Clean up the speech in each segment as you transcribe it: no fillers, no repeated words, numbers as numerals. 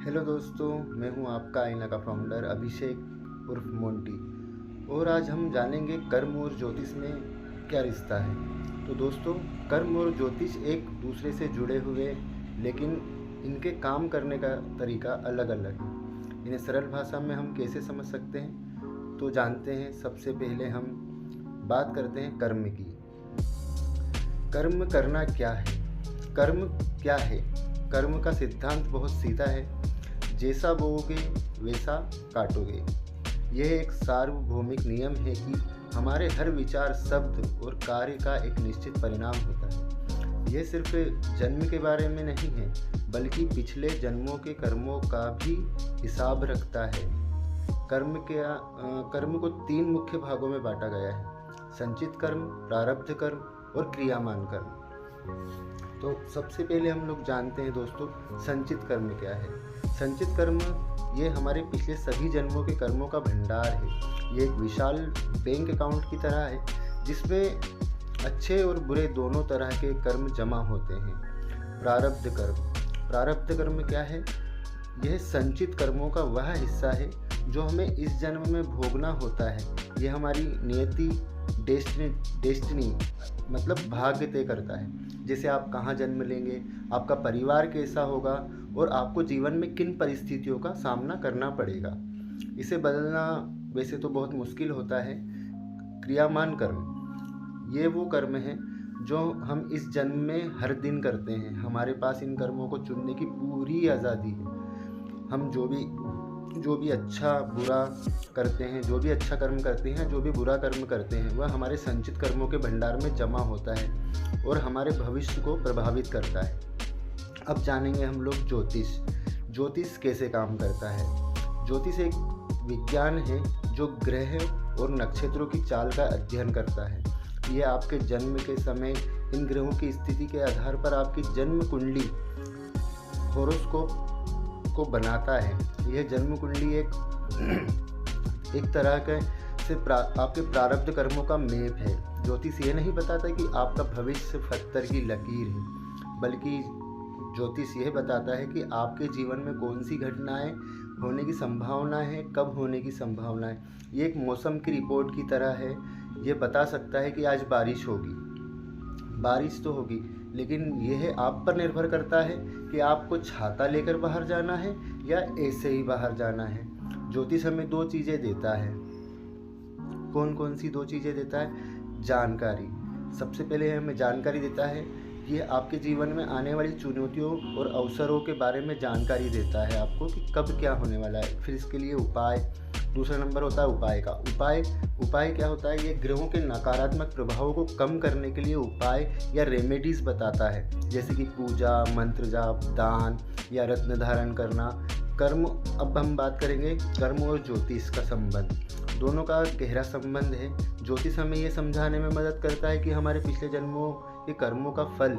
Hello दोस्तों, मैं हूं आपका आईना का फाउंडर अभिषेक उर्फ मोंटी। और आज हम जानेंगे कर्म और ज्योतिष में क्या रिश्ता है। तो दोस्तों, कर्म और ज्योतिष एक दूसरे से जुड़े हुए, लेकिन इनके काम करने का तरीका अलग अलग है। इन्हें सरल भाषा में हम कैसे समझ सकते हैं, तो जानते हैं। सबसे पहले हम बात करते हैं कर्म की। कर्म करना क्या है? कर्म क्या है? कर्म का सिद्धांत बहुत सीधा है। जैसा बोओगे वैसा काटोगे। यह एक सार्वभौमिक नियम है कि हमारे हर विचार, शब्द और कार्य का एक निश्चित परिणाम होता है। यह सिर्फ जन्म के बारे में नहीं है, बल्कि पिछले जन्मों के कर्मों का भी हिसाब रखता है। कर्म को 3 मुख्य भागों में बांटा गया है: संचित कर्म, प्रारब्ध कर्म और क्रियामान कर्म। तो सबसे पहले हम लोग जानते हैं दोस्तों, संचित कर्म क्या है। संचित कर्म ये हमारे पिछले सभी जन्मों के कर्मों का भंडार है। ये एक विशाल बैंक अकाउंट की तरह है, जिसमें अच्छे और बुरे दोनों तरह के कर्म जमा होते हैं। प्रारब्ध कर्म। प्रारब्ध कर्म क्या है? यह संचित कर्मों का वह हिस्सा है जो हमें इस जन्म में भोगना होता है। यह हमारी नियति, डेस्टिनी मतलब भाग्य तय करता है। जैसे आप कहाँ जन्म लेंगे, आपका परिवार कैसा होगा और आपको जीवन में किन परिस्थितियों का सामना करना पड़ेगा। इसे बदलना वैसे तो बहुत मुश्किल होता है। क्रियामान कर्म ये वो कर्म है जो हम इस जन्म में हर दिन करते हैं। हमारे पास इन कर्मों को चुनने की पूरी आज़ादी है। हम जो भी अच्छा बुरा करते हैं, जो भी अच्छा कर्म करते हैं, जो भी बुरा कर्म करते हैं, वह हमारे संचित कर्मों के भंडार में जमा होता है और हमारे भविष्य को प्रभावित करता है। अब जानेंगे हम लोग ज्योतिष। ज्योतिष कैसे काम करता है। ज्योतिष एक विज्ञान है जो ग्रह और नक्षत्रों की चाल का अध्ययन करता है। यह आपके जन्म के समय इन ग्रहों की स्थिति के आधार पर आपकी जन्म कुंडली हॉरोस्कोप को बनाता है। यह जन्म कुंडली एक तरह के से आपके प्रारब्ध कर्मों का मैप है। ज्योतिष ये नहीं बताता कि आपका भविष्य पत्थर की लकीर है, बल्कि ज्योतिष यह बताता है कि आपके जीवन में कौन सी घटनाएं होने की संभावना है, कब होने की संभावना है। ये एक मौसम की रिपोर्ट की तरह है। ये बता सकता है कि आज बारिश होगी। बारिश तो होगी, लेकिन यह आप पर निर्भर करता है कि आपको छाता लेकर बाहर जाना है या ऐसे ही बाहर जाना है। ज्योतिष हमें 2 चीज़ें देता है। कौन कौन सी 2 चीज़ें देता है? जानकारी। सबसे पहले हमें जानकारी देता है कि आपके जीवन में आने वाली चुनौतियों और अवसरों के बारे में जानकारी देता है आपको कि कब क्या होने वाला है। फिर इसके लिए उपाय। दूसरा नंबर होता है उपाय का। उपाय क्या होता है? ये ग्रहों के नकारात्मक प्रभावों को कम करने के लिए उपाय या रेमेडीज़ बताता है, जैसे कि पूजा, मंत्र जाप, दान या रत्न धारण करना। कर्म, अब हम बात करेंगे कर्म और ज्योतिष का संबंध। दोनों का गहरा संबंध है। ज्योतिष हमें ये समझाने में मदद करता है कि हमारे पिछले जन्मों के कर्मों का फल,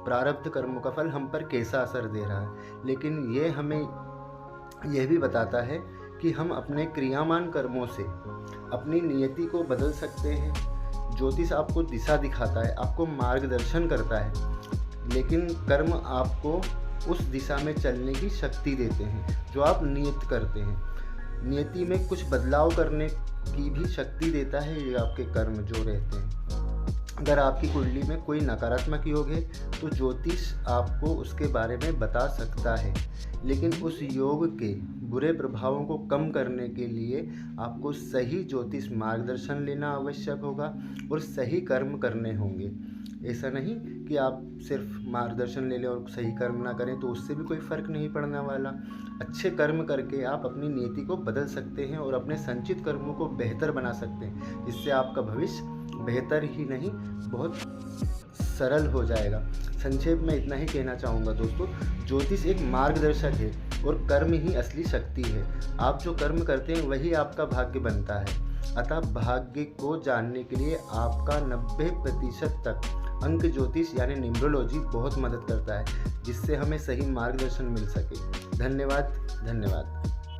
प्रारब्ध कर्मों का फल हम पर कैसा असर दे रहा है। लेकिन ये हमें यह भी बताता है कि हम अपने क्रियामान कर्मों से अपनी नियति को बदल सकते हैं। ज्योतिष आपको दिशा दिखाता है, आपको मार्गदर्शन करता है, लेकिन कर्म आपको उस दिशा में चलने की शक्ति देते हैं जो आप नियत करते हैं। नियति में कुछ बदलाव करने की भी शक्ति देता है ये आपके कर्म जो रहते हैं। अगर आपकी कुंडली में कोई नकारात्मक योग है तो ज्योतिष आपको उसके बारे में बता सकता है, लेकिन उस योग के बुरे प्रभावों को कम करने के लिए आपको सही ज्योतिष मार्गदर्शन लेना आवश्यक होगा और सही कर्म करने होंगे। ऐसा नहीं कि आप सिर्फ मार्गदर्शन ले लें और सही कर्म ना करें, तो उससे भी कोई फ़र्क नहीं पड़ने वाला। अच्छे कर्म करके आप अपनी नीति को बदल सकते हैं और अपने संचित कर्मों को बेहतर बना सकते हैं, जिससे आपका भविष्य बेहतर ही नहीं बहुत सरल हो जाएगा। संक्षेप में इतना ही कहना चाहूँगा दोस्तों, ज्योतिष एक मार्गदर्शक है और कर्म ही असली शक्ति है। आप जो कर्म करते हैं वही आपका भाग्य बनता है। अतः भाग्य को जानने के लिए आपका 90% तक अंक ज्योतिष यानी न्यूमरोलॉजी बहुत मदद करता है, जिससे हमें सही मार्गदर्शन मिल सके। धन्यवाद।